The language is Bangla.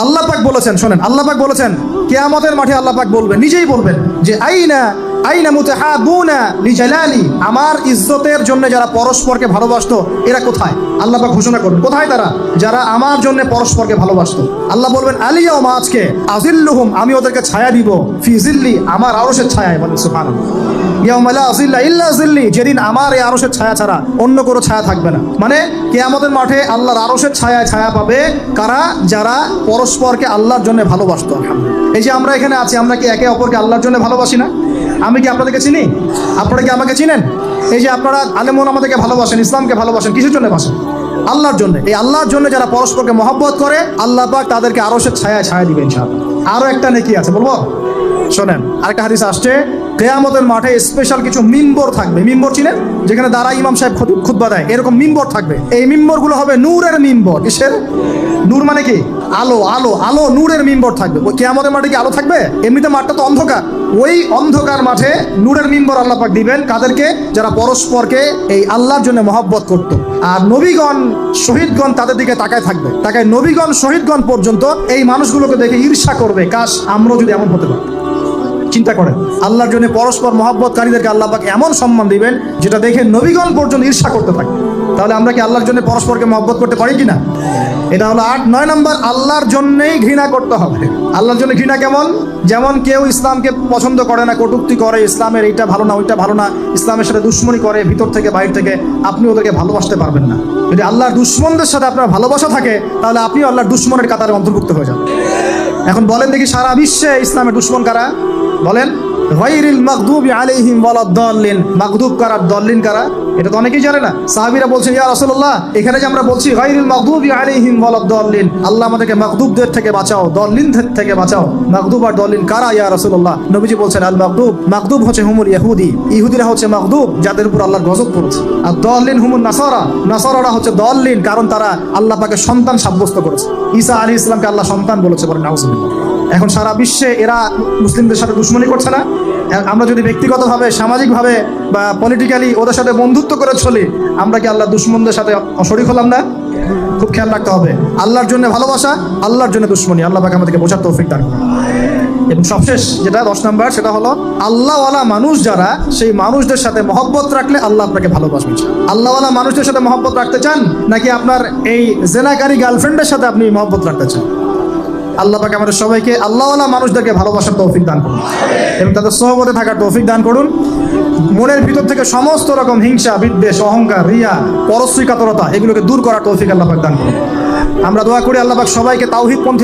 আল্লাহ পাক বলেছেন, শোনেন, আল্লাহ পাক বলেছেন কিয়ামতের মাঠে আল্লাহ পাক বলবেন, নিজেই বলবেন যে আইনা আইনা মুতাহাবুনা লিজালালি, আমার ইজ্জতের জন্য যারা পরস্পরকে ভালোবাসতো এরা কোথায়? আল্লাহ পাক ঘোষণা করবেন কোথায় তারা, যারা আমার জন্য পরস্পরকে ভালোবাসতো। আল্লাহ বলবেন আলিয়াউমা, আজকে আযিল্লুহুম, আমি ওদেরকে ছায়া দিব, ফি জিল্লি, আমার আরশের ছায়ায়। বলেন সুবহানাল্লাহ। ইয়াউমা লা জিল্লা ইল্লা জিল্লি, যেদিন আমার এই আরশের ছায়া ছাড়া অন্য কোনো ছায়া থাকবে না। মানে কিয়ামতের মাঠে আল্লাহর আরশের ছায়ায় ছায়া পাবে কারা? যারা পরস্পরকে আল্লাহর জন্য ভালোবাসতো। আলহামদুলিল্লাহ। এই যে আমরা এখানে আছি, আমরা কি একে অপরকে আল্লাহর জন্য ভালোবাসি না? আমি কি আপনাদেরকে চিনি? আপনারা কি আমাকে চিনেন? এই যে আপনারা আলেম ওলামাদেরকে ভালোবাসেন, ইসলামকে ভালোবাসেন, কিসের জন্য বাসেন? আল্লাহর জন্য। এই আল্লাহর জন্য যারা পরস্পরকে মহব্বত করে, আল্লাহ পাক তাদেরকে আরশের ছায়ায় ছায়া দিবেন ইনশাআল্লাহ। আরো একটা নেকি আছে, বলবো? শোনেন, আরেকটা হাদিস আসছে, কিয়ামতের মাঠে স্পেশাল কিছু মিম্বর থাকবে। মিম্বর চিনেন? যেখানে দাঁড়া ইমাম সাহেব খুতবা দেয়, এরকম মিম্বর থাকবে। এই মিম্বর গুলো হবে নূরের মিম্বর। কিসের নূর? মানে কি? আলো, আলো, আলো, নূরের মিম্বর থাকবে। ওই কিয়ামতের মাঠে কি আলো থাকবে? এমনিতে মাঠটা তো অন্ধকার। ওই অন্ধকার মাঠে নূরের মিম্বর আল্লাহ পাক দিবেন কাদেরকে? যারা পরস্পরকে এই আল্লাহর জন্য মহব্বত করত। আর নবীগণ, শহীদগণ তাদের দিকে তাকায় থাকবে। তাকায় নবীগণ, শহীদগণ পর্যন্ত এই মানুষগুলোকে দেখে ঈর্ষা করবে, কাশ আমরাও যদি এমন হতে পারি। চিন্তা করেন, আল্লাহর জন্য পরস্পর মহব্বতকারীদেরকে আল্লাহ পাক এমন সম্মান দিবেন যেটা দেখে নবীগণ পর্যন্ত ঈর্ষা করতে থাকে। তাহলে আমরা কি আল্লাহর জন্য পরস্পরকে মহব্বত করতে পারি কিনা? এটা হলো 8-9 নম্বর, আল্লাহর জন্যই ঘৃণা করতে হবে। আল্লাহর জন্য ঘৃণা কেমন? যেমন কেউ ইসলামকে পছন্দ করে না, কটূক্তি করে, ইসলামের এইটা ভালো না, ওইটা ভালো না, ইসলামের সাথে দুশ্মনী করে ভিতর থেকে বাইরে থেকে, আপনি ওদেরকে ভালোবাসতে পারবেন না। যদি আল্লাহর দুশ্মনদের সাথে আপনার ভালোবাসা থাকে, তাহলে আপনিও আল্লাহর দুশ্মনের কাতারে অন্তর্ভুক্ত হয়ে যাবেন। এখন বলেন দেখি, সারা বিশ্বে ইসলামের দুশ্মন কারা? বলেন। গায়রিল মাগদুবি আলাইহিম ওয়ালাদ-দাল্লিন, মাগদুব কারা, দাল্লিন কারা? এটা তো অনেকেই জানে না। সাহাবীরা বলছেন, ইয়া রাসূলুল্লাহ, এখানে যে আমরা বলছি গায়রিল মাগদুবি আলাইহিম ওয়ালাদ-দাল্লিন, আল্লাহ আমাদেরকে মাগদুবদের থেকে বাঁচাও, দাল্লিনদের থেকে বাঁচাও। মাগদুব আর দাল্লিন কারা ইয়া রাসূলুল্লাহ? নবীজি বলছেন, আল মাগদুব, মাগদুব হচ্ছে হুমুল ইহুদি, ইহুদিরা হচ্ছে মাগদুব, যাদের উপর আল্লাহর গজব পড়েছে। আর দাল্লিন হুমুন নাসারা, নাসারারা হচ্ছে দাল্লিন, কারণ তারা আল্লাহ পাকে সন্তান সাব্যস্ত করেছে। ঈসা আলাইহিস সালামকে আল্লাহ সন্তান বলেছে, বলেন নাউজুবিল্লাহ। এখন সারা বিশ্বে এরা মুসলিমদের সাথে দুশ্মনী করছে না? আমরা যদি ব্যক্তিগতভাবে, সামাজিকভাবে বা পলিটিক্যালি ওদের সাথে বন্ধুত্ব করে চলি, আমরা কি আল্লাহ দুশ্মনদের সাথে শরীক হলাম না? খুব খেয়াল রাখতে হবে। আল্লাহর জন্য ভালোবাসা, আল্লাহর জন্য দুশ্মনী, আল্লাহ পাক আমাদেরকে বোঝার তৌফিক দান করুন। এবং সবশেষ যেটা 10 নম্বর, সেটা হলো আল্লাহওয়ালা মানুষ যারা, সেই মানুষদের সাথে মহব্বত রাখলে আল্লাহ আপনাকে ভালোবাসবেন। আল্লাহওয়ালা মানুষদের সাথে মহব্বত রাখতে চান, নাকি আপনার এই জেনাকারী গার্লফ্রেন্ডের সাথে আপনি মহব্বত রাখতে চান? আল্লাহ পাক আমাদের সবাইকে আল্লাহওয়ালা মানুষদেরকে ভালোবাসার তৌফিক দান করুন এবং তাদের সহবতে থাকার তৌফিক দান করুন। মনের ভিতর থেকে সমস্ত রকম হিংসা, বিদ্বেষ, অহংকার, রিয়া, পরশ্রী কাতরতা, এগুলোকে দূর করার তৌফিক আল্লাহ পাক দান করুন। আমরা দোয়া করি আল্লাহ পাক সবাইকে তাওহীদপন্থী